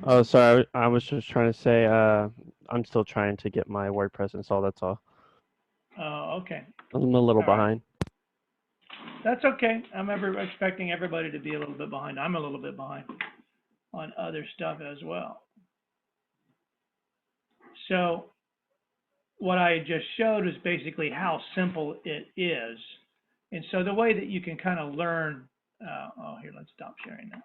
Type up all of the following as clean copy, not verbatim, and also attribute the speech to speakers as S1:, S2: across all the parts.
S1: Oh, sorry. I was just trying to say, I'm still trying to get my WordPress installed. That's all.
S2: Oh, okay.
S1: I'm a little
S2: All right.
S1: behind.
S2: That's okay. I'm expecting everybody to be a little bit behind. I'm a little bit behind on other stuff as well. So what I just showed is basically how simple it is. And so the way that you can kind of learn, oh, here, let's stop sharing now.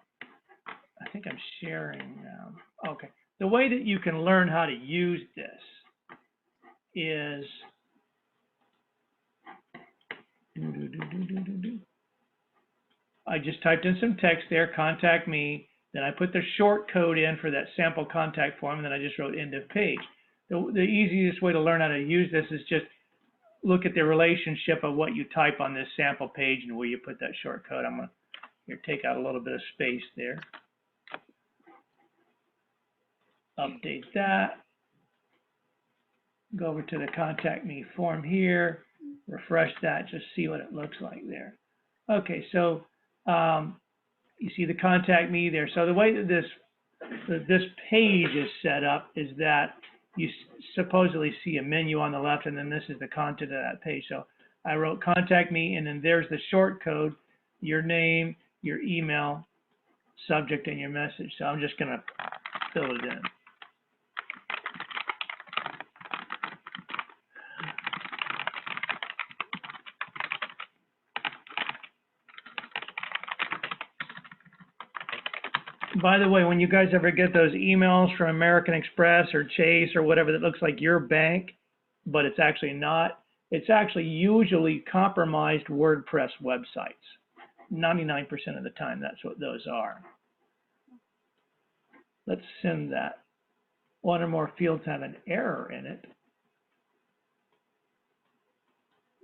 S2: I think I'm sharing now. Okay. The way that you can learn how to use this is I just typed in some text there, contact me. Then I put the short code in for that sample contact form, and then I just wrote end of page. The easiest way to learn how to use this is just look at the relationship of what you type on this sample page and where you put that short code. I'm going to here take out a little bit of space there. Update that. Go over to the contact me form here. Refresh that, just see what it looks like there. Okay, so you see the contact me there. So the way that this page is set up is that you supposedly see a menu on the left, and then this is the content of that page. So I wrote contact me, and then there's the short code, your name, your email, subject, and your message. So I'm just going to fill it in. By the way, when you guys ever get those emails from American Express or Chase or whatever that looks like your bank, but it's actually not, it's actually usually compromised WordPress websites. 99% of the time, that's what those are. Let's send that. One or more fields have an error in it.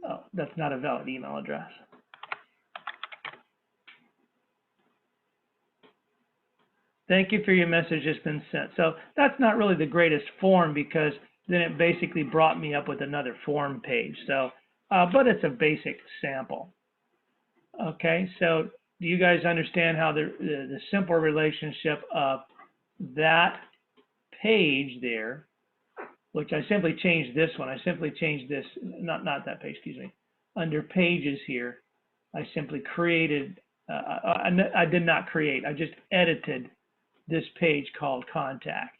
S2: Oh, that's not a valid email address. Thank you for your message that's been sent. So that's not really the greatest form because then it basically brought me up with another form page. So, but it's a basic sample. Okay, so do you guys understand how the simple relationship of that page there, which I simply changed this one. I simply changed this, not that page, excuse me. Under pages here, I simply created, I did not create, I just edited this page called contact.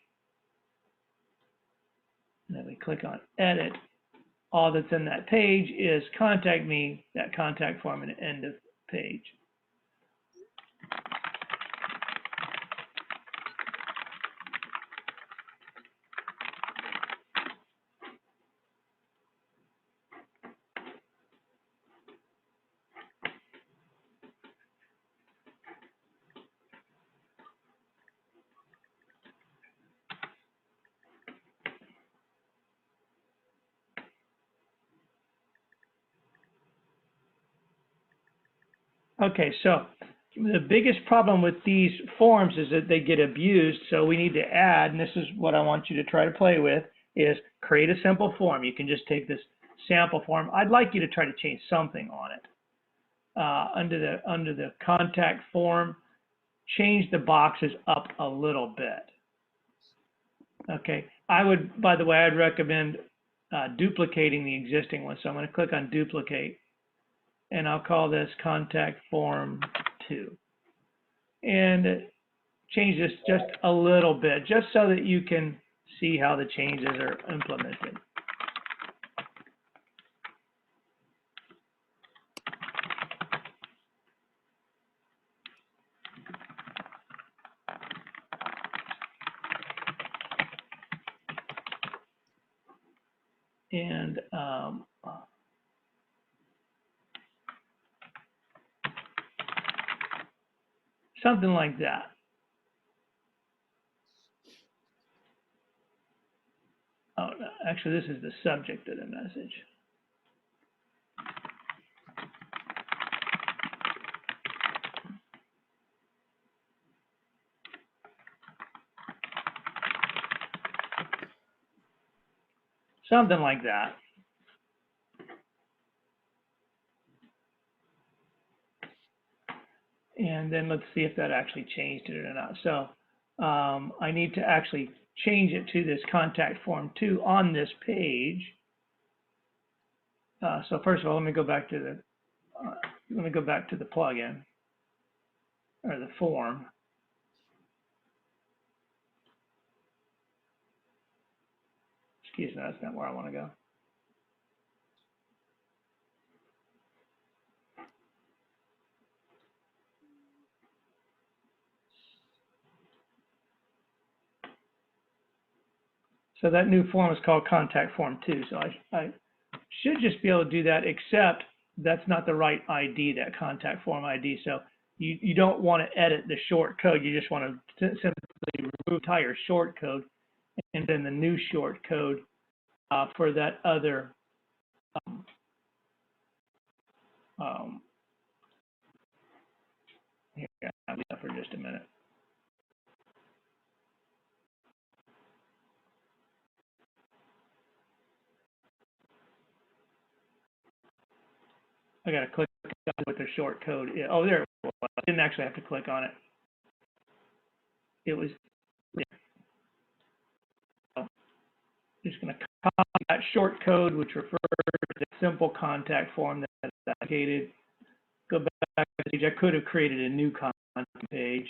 S2: And then we click on edit. All that's in that page is contact me, that contact form, and end of page. Okay, so the biggest problem with these forms is that they get abused, so we need to add, and this is what I want you to try to play with, is create a simple form. You can just take this sample form. I'd like you to try to change something on it. Under the contact form, change the boxes up a little bit. Okay, I would, by the way, I'd recommend duplicating the existing one. So I'm going to click on duplicate, and I'll call this contact form 2. And change this just a little bit, just so that you can see how the changes are implemented. And something like that. Oh, no, actually, this is the subject of the message. Something like that. And then let's see if that actually changed it or not. So I need to actually change it to this contact form 2 on this page. So first of all, let me go back to the plugin or the form. Excuse me, that's not where I want to go. So that new form is called contact form 2. So I should just be able to do that, except that's not the right ID, that contact form ID. So you don't want to edit the short code. You just want to simply remove the entire short code and then the new short code for that other here, I'll do that for just a minute. I got to click on what the short code is. Oh, there it was. I didn't actually have to click on it. It was there. So just going to copy that short code, which refers to the simple contact form that's allocated. Go back to the page. I could have created a new contact page,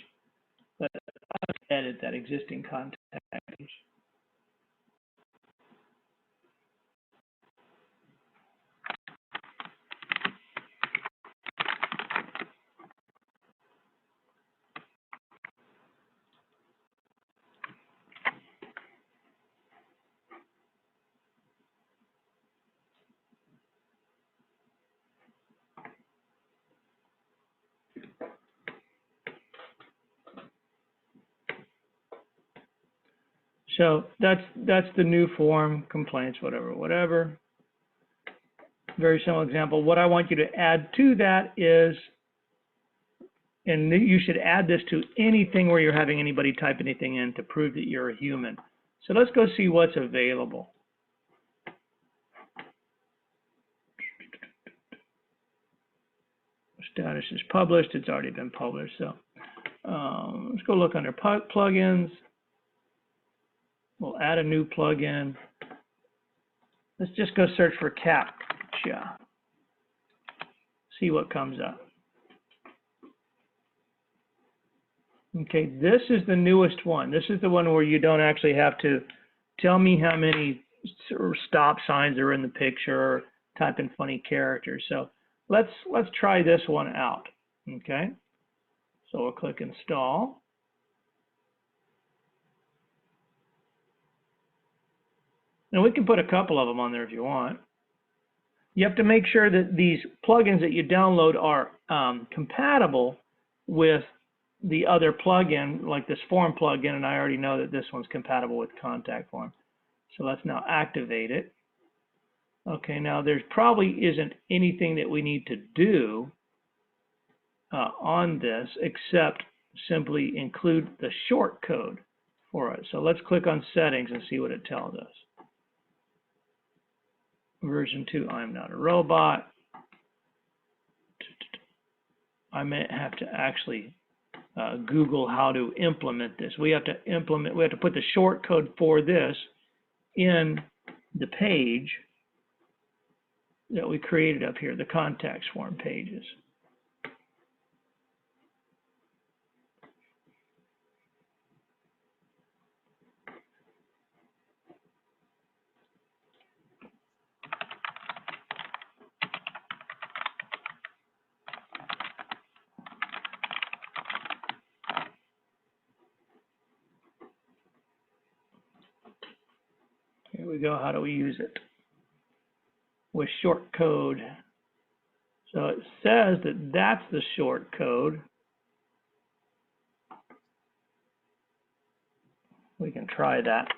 S2: but I'll edit that existing contact page. So that's the new form, complaints, whatever. Very simple example. What I want you to add to that is, and you should add this to anything where you're having anybody type anything in to prove that you're a human. So let's go see what's available. Status is published. It's already been published. So let's go look under plugins. We'll add a new plugin. Let's just go search for CAPTCHA. See what comes up. Okay, this is the newest one. This is the one where you don't actually have to tell me how many stop signs are in the picture or type in funny characters. So let's try this one out. Okay, so we'll click install. Now we can put a couple of them on there if you want. You have to make sure that these plugins that you download are compatible with the other plugin, like this form plugin, and I already know that this one's compatible with contact form. So let's now activate it. Okay, now there probably isn't anything that we need to do on this except simply include the short code for it. So let's click on settings and see what it tells us. Version 2, I'm not a robot. I may have to actually Google how to implement this. We have to put the short code for this in the page that we created up here, the contacts form pages. Here we go. How do we use it? With short code. So it says that that's the short code. We can try that.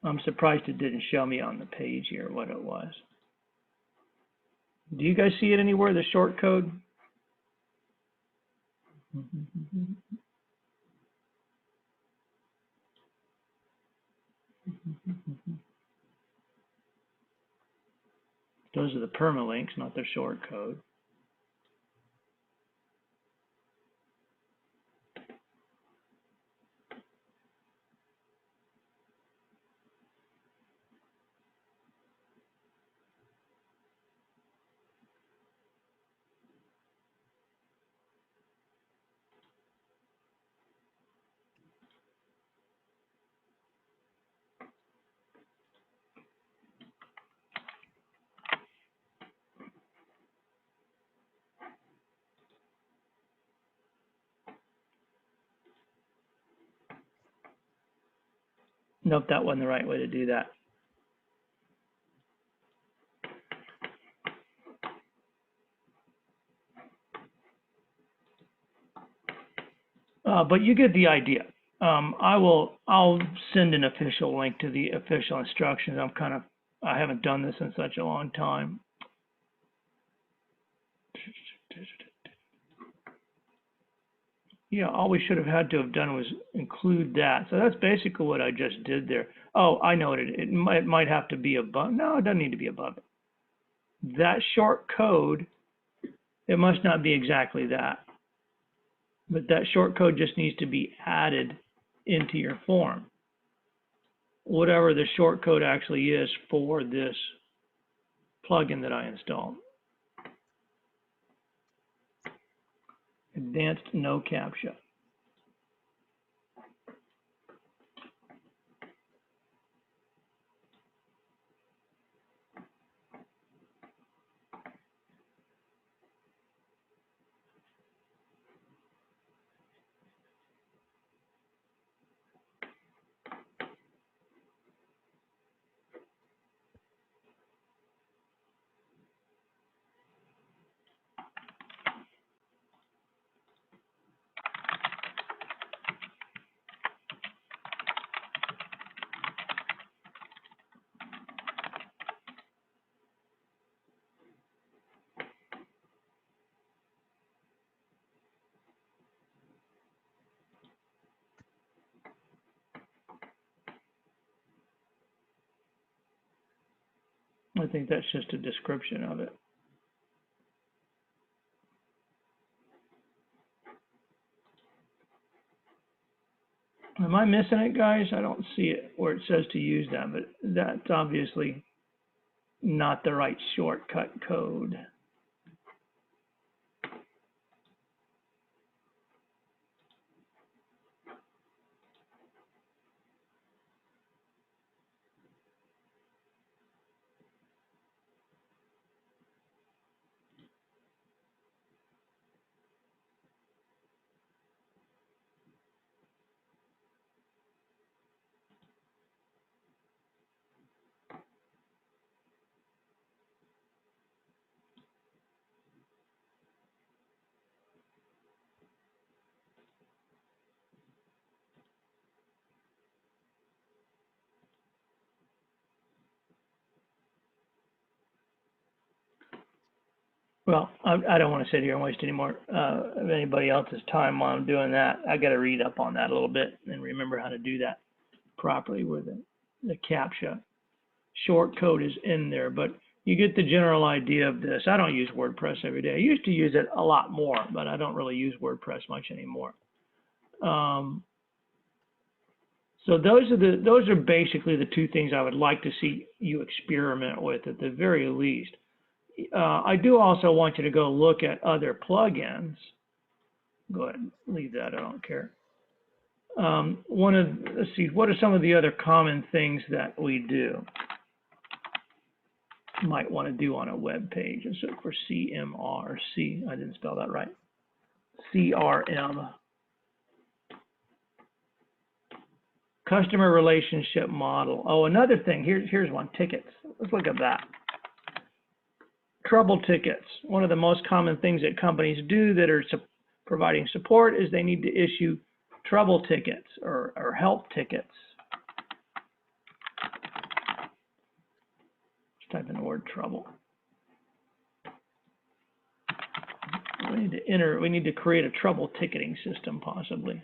S2: I'm surprised it didn't show me on the page here what it was. Do you guys see it anywhere, the short code? Those are the permalinks, not the short code. Nope, that wasn't the right way to do that. But you get the idea. I'll send an official link to the official instructions. I haven't done this in such a long time. Yeah, all we should have had to have done was include that. So that's basically what I just did there. Oh, I know it might have to be above. No, it doesn't need to be above it. That short code, it must not be exactly that. But that short code just needs to be added into your form. Whatever the short code actually is for this plugin that I installed. Advanced no CAPTCHA. I think that's just a description of it. Am I missing it, guys? I don't see it where it says to use that, but that's obviously not the right shortcut code. Well, I don't want to sit here and waste any more of anybody else's time while I'm doing that. I got to read up on that a little bit and remember how to do that properly where the CAPTCHA short code is in there. But you get the general idea of this. I don't use WordPress every day. I used to use it a lot more, but I don't really use WordPress much anymore. So those are basically the two things I would like to see you experiment with at the very least. I do also want you to go look at other plugins. Go ahead, leave that, I don't care. Let's see, what are some of the other common things that we do? Might want to do on a web page. Let's look for CMR, I didn't spell that right. CRM. Customer relationship model. Oh, another thing, here's one, tickets. Let's look at that. Trouble tickets. One of the most common things that companies do that are providing support is they need to issue trouble tickets or help tickets. Let's type in the word trouble. We need to create a trouble ticketing system possibly.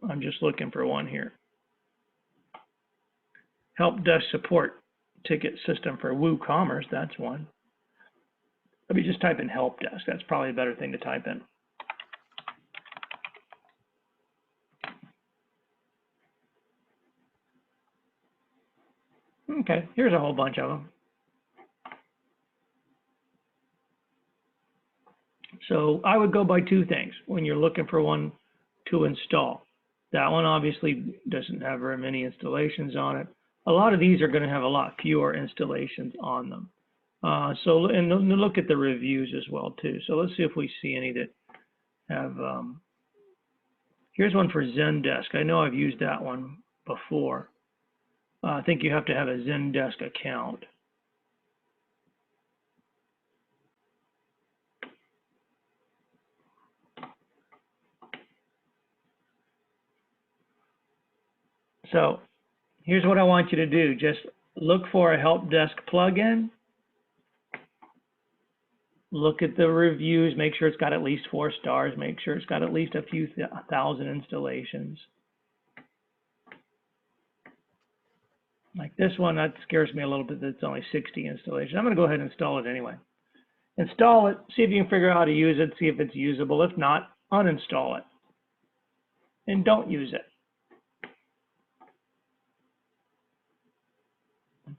S2: I'm just looking for one here. help desk support ticket system for WooCommerce. That's one. Let me just type in help desk. That's probably a better thing to type in. Okay, here's a whole bunch of them. So I would go by two things when you're looking for one to install. That one obviously doesn't have very many installations on it. A lot of these are going to have a lot fewer installations on them. And look at the reviews as well too. So let's see if we see any that have. Here's one for Zendesk. I know I've used that one before. I think you have to have a Zendesk account. So here's what I want you to do. Just look for a help desk plugin. Look at the reviews, make sure it's got at least 4 stars, make sure it's got at least a few thousand installations. Like this one, that scares me a little bit that it's only 60 installations. I'm going to go ahead and install it anyway. Install it, see if you can figure out how to use it, see if it's usable. If not, uninstall it. And don't use it.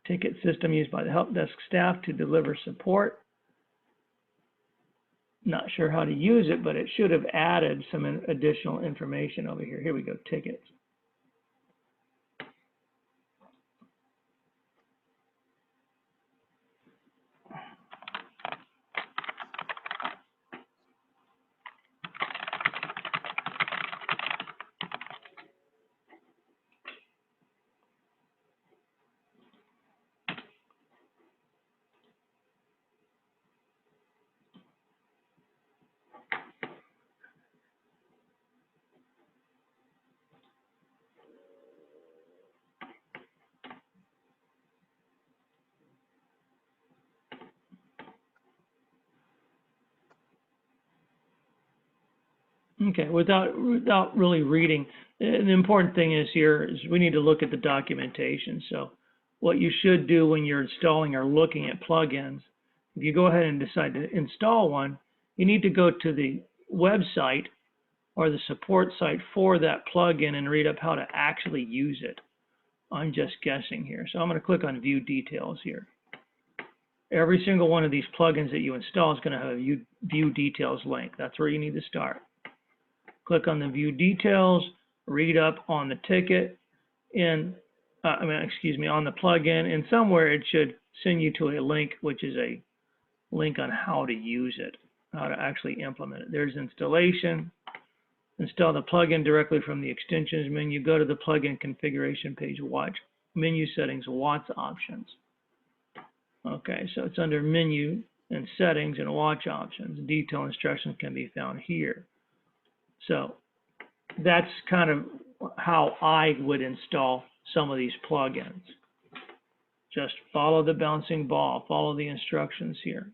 S2: Ticket system used by the help desk staff to deliver support. Not sure how to use it, but it should have added some additional information over here. Here we go, tickets. Okay, without really reading, the important thing is here is we need to look at the documentation. So what you should do when you're installing or looking at plugins, if you go ahead and decide to install one, you need to go to the website or the support site for that plugin and read up how to actually use it. I'm just guessing here. So I'm going to click on View Details here. Every single one of these plugins that you install is going to have a View Details link. That's where you need to start. Click on the View Details, read up on the ticket, and on the plugin, and somewhere it should send you to a link, which is a link on how to use it, how to actually implement it. There's installation. Install the plugin directly from the extensions menu. Go to the plugin configuration page, watch menu settings, watch options. Okay, so it's under menu and settings and watch options. Detail instructions can be found here. So that's kind of how I would install some of these plugins. Just follow the bouncing ball, follow the instructions here.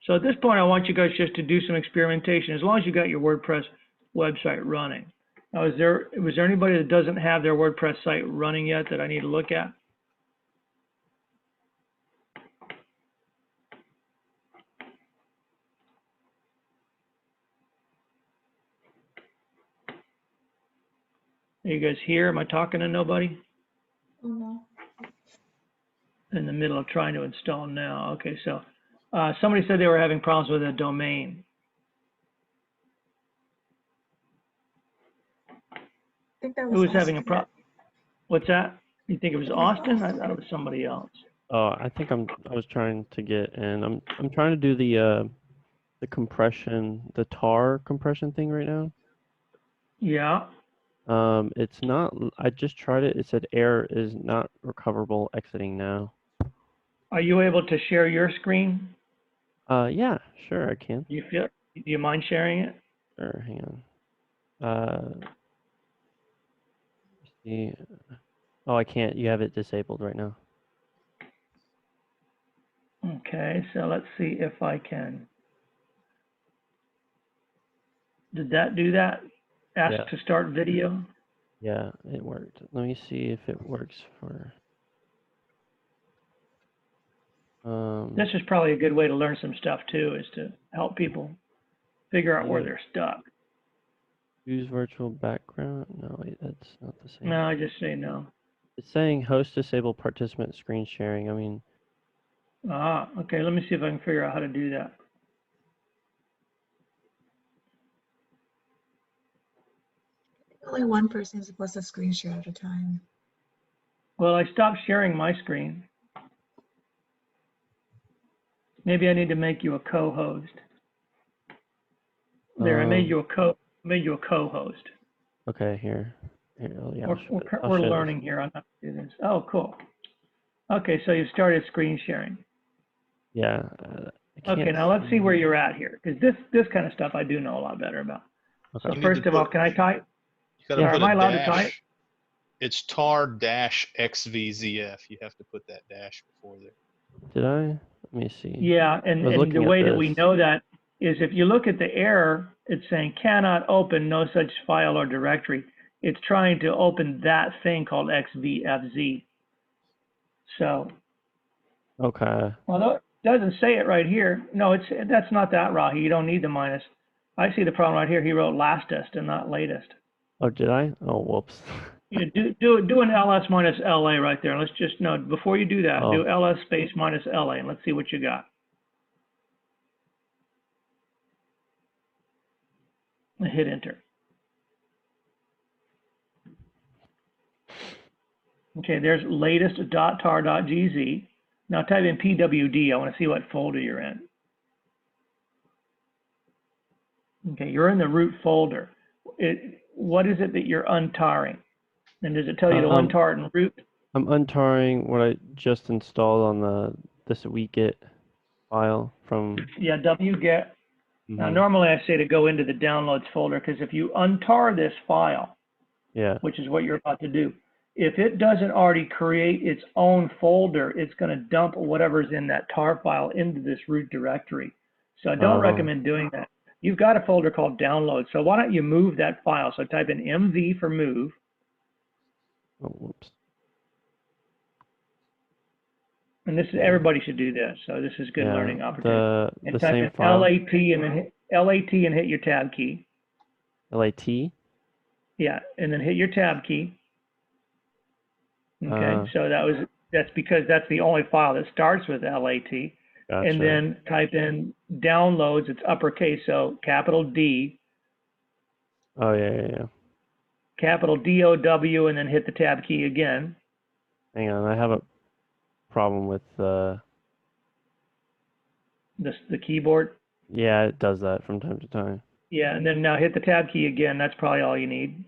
S2: So at this point, I want you guys just to do some experimentation, as long as you got your WordPress website running. Now, was there anybody that doesn't have their WordPress site running yet that I need to look at? Are you guys here? Am I talking to nobody?
S3: No.
S2: In the middle of trying to install now. Okay, so somebody said they were having problems with a domain.
S3: I think that
S2: Who
S3: was
S2: was having a
S3: Austin.
S2: problem? What's that? You think it was
S3: It was
S2: Austin? I
S3: Austin.
S2: thought it was somebody else.
S1: Oh, I think I was trying to get in. I'm trying to do the compression, the tar compression thing right now.
S2: Yeah.
S1: It's not. I just tried it. It said error is not recoverable exiting now.
S2: Are you able to share your screen?
S1: Yeah, sure I can.
S2: Do you mind sharing it?
S1: Sure, hang on. See. Oh, I can't. You have it disabled right now.
S2: Okay, so let's see if I can. Did that do that? Ask
S1: Yeah.
S2: to start video?
S1: Yeah, it worked. Let me see if it works for.
S2: This is probably a good way to learn some stuff too, is to help people figure out where
S1: Yeah.
S2: they're stuck.
S1: Use virtual background. No, wait, that's not the same.
S2: No, I just say no.
S1: It's saying host disable participant screen sharing. I mean,
S2: Okay, let me see if I can figure out how to do that.
S3: Only one person is supposed to screen share at a time.
S2: Well, I stopped sharing my screen. Maybe I need to make you a co-host. There, I made you a co-host.
S1: okay, here. Yeah,
S2: We're learning here on how to do this. Oh, cool. Okay, so you started screen sharing.
S1: Yeah.
S2: Okay, now let's see where you're at here, because this kind of stuff I do know a lot better about.
S1: Okay.
S2: So first of all, can I type?
S4: You gotta
S2: Yeah,
S4: put
S2: am I
S4: a
S2: allowed to type?
S4: dash. It's tar-xvzf. You have to put that dash before there.
S1: Did I? Let me see.
S2: Yeah, and the
S1: looking at
S2: way that we
S1: this.
S2: know that is if you look at the error, it's saying cannot open no such file or directory. It's trying to open that thing called xvfz. So,
S1: Okay.
S2: although it doesn't say it right here, no, that's not that, Rahi. You don't need the minus. I see the problem right here. He wrote lastest and not latest.
S1: Oh, did I? Oh, whoops.
S2: You do an ls minus la right there. Let's just know before you do that,
S1: Oh.
S2: do ls space minus la, and let's see what you got. And hit enter. Okay, there's latest.tar.gz. Now type in pwd. I want to see what folder you're in. Okay, you're in the root folder. What is it that you're untarring? And does it tell you to untar it in root?
S1: I'm untarring what I just installed on this wget file from.
S2: Yeah, wget. Now normally I say to go into the downloads folder, because if you untar this file,
S1: Yeah.
S2: which is what you're about to do, if it doesn't already create its own folder, it's going to dump whatever's in that tar file into this root directory. So I don't recommend doing that. You've got a folder called download. So why don't you move that file? So type in mv for move.
S1: Oh, whoops.
S2: And this is, everybody should do this. So this is good learning opportunity.
S1: The
S2: And type
S1: same
S2: in
S1: file.
S2: LAT and then hit LAT and hit your tab key.
S1: LAT.
S2: Yeah, and then hit your tab key. Okay, so that's because that's the only file that starts with LAT.
S1: Gotcha.
S2: And then type in downloads, it's uppercase, so capital D,
S1: Oh, yeah.
S2: capital DOW, and then hit the tab key again.
S1: Hang on, I have a problem with
S2: The keyboard.
S1: Yeah, it does that from time to time.
S2: Yeah, and then now hit the tab key again. That's probably all you need.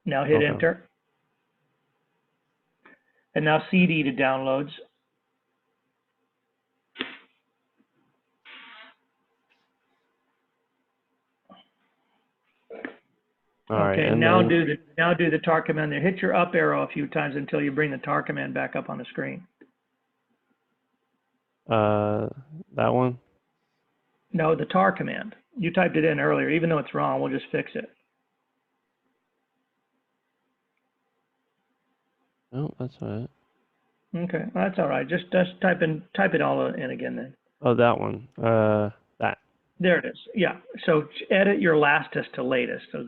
S2: Now hit enter. And now CD to downloads.
S1: All right,
S2: okay,
S1: and
S2: now
S1: then,
S2: do the tar command there. Hit your up arrow a few times until you bring the tar command back up on the screen.
S1: that one?
S2: No, the tar command. You typed it in earlier. Even though it's wrong, we'll just fix it.
S1: Oh, that's all right.
S2: Okay, that's all right. Just type it all in again then.
S1: Oh, that one. That.
S2: There it is. Yeah. So edit your lastest to latest. So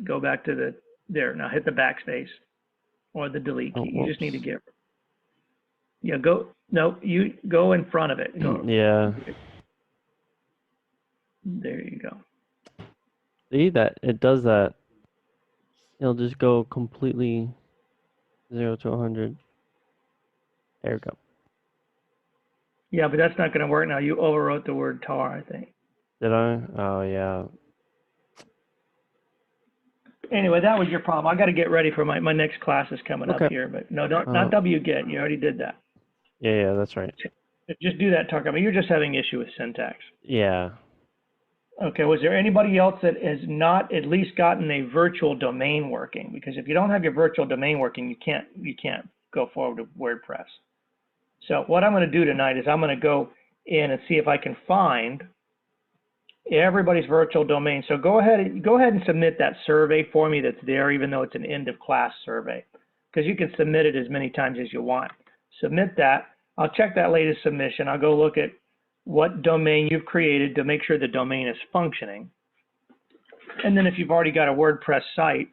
S2: go back to there. Now hit the backspace or the delete key. You just need to get. Yeah. You go in front of it. Go.
S1: Yeah.
S2: There you go.
S1: See that it does that. It'll just go completely 0 to 100. There we go.
S2: Yeah, but that's not going to work now. You overwrote the word tar, I think.
S1: Did I? Oh, yeah.
S2: Anyway, that was your problem. I got to get ready for my next class is coming up here. But no, not wget. You already did that.
S1: Yeah, that's right.
S2: Just do that, tar command. You're just having issue with syntax.
S1: Yeah.
S2: Okay, was there anybody else that has not at least gotten a virtual domain working? Because if you don't have your virtual domain working, you can't go forward with WordPress. So what I'm going to do tonight is I'm going to go in and see if I can find everybody's virtual domain. So go ahead and submit that survey for me that's there, even though it's an end of class survey, because you can submit it as many times as you want. Submit that. I'll check that latest submission. I'll go look at what domain you've created to make sure the domain is functioning. And then if you've already got a WordPress site,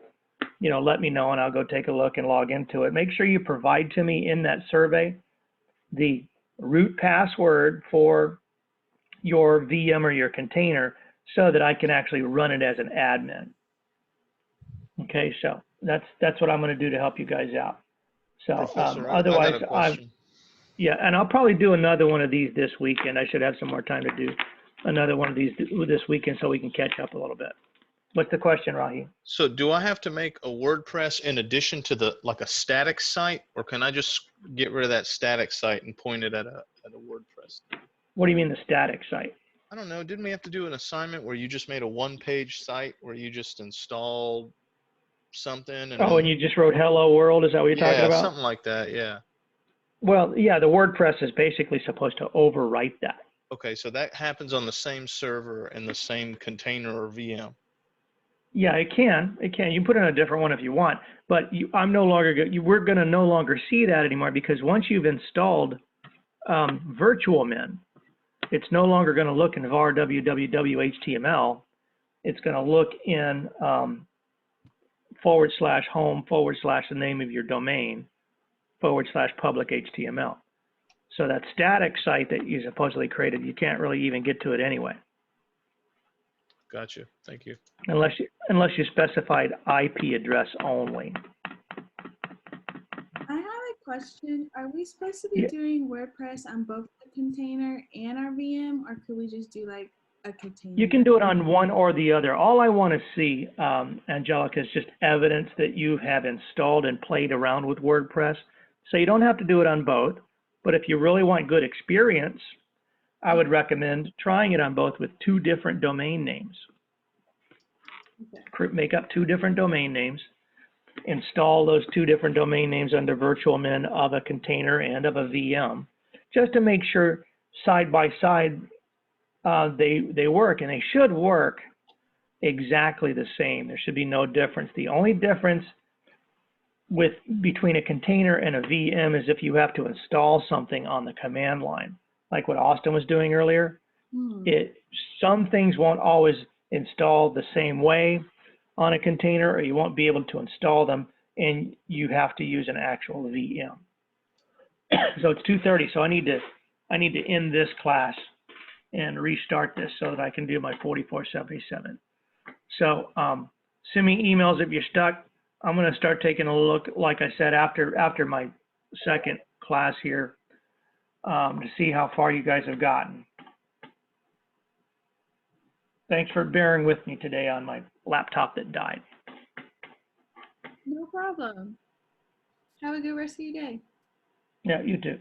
S2: you know, let me know and I'll go take a look and log into it. Make sure you provide to me in that survey the root password for your VM or your container so that I can actually run it as an admin. Okay, so that's what I'm going to do to help you guys out. So
S4: Professor,
S2: otherwise,
S4: I got a question.
S2: yeah, and I'll probably do another one of these this weekend. I should have some more time to do another one of these this weekend so we can catch up a little bit. What's the question, Rahi?
S4: So do I have to make a WordPress in addition to the like a static site, or can I just get rid of that static site and point it at a WordPress?
S2: What do you mean the static site?
S4: I don't know. Didn't we have to do an assignment where you just made a one-page site where you just installed something and
S2: Oh, and you just wrote hello world, is that what you're talking
S4: yeah,
S2: about?
S4: something like that. Yeah.
S2: Well, yeah, the WordPress is basically supposed to overwrite that.
S4: Okay, so that happens on the same server and the same container or VM.
S2: Yeah, it can. It can. You can put it in a different one if you want, but I'm no longer. We're going to no longer see that anymore because once you've installed Virtual Min, it's no longer going to look in var www HTML. It's going to look in /home/ the name of your domain / public HTML. So that static site that you supposedly created, you can't really even get to it anyway.
S4: Gotcha. Thank you.
S2: Unless you specified IP address only.
S5: I have a question. Are we supposed to be
S2: Yeah.
S5: doing WordPress on both the container and our VM, or could we just do like a container?
S2: You can do it on one or the other. All I want to see, Angelica, is just evidence that you have installed and played around with WordPress. So you don't have to do it on both, but if you really want good experience, I would recommend trying it on both with 2 different domain names.
S5: Okay.
S2: Make up 2 different domain names, install those 2 different domain names under Virtual Min of a container and of a VM, just to make sure side by side they work, and they should work exactly the same. There should be no difference. The only difference between a container and a VM is if you have to install something on the command line, like what Austin was doing earlier. Some things won't always install the same way on a container, or you won't be able to install them, and you have to use an actual VM. So it's 2:30, so I need to end this class and restart this so that I can do my 4477. So send me emails if you're stuck. I'm going to start taking a look, like I said, after my second class here to see how far you guys have gotten. Thanks for bearing with me today on my laptop that died.
S5: No problem. Have a good rest of your day.
S2: Yeah, you too.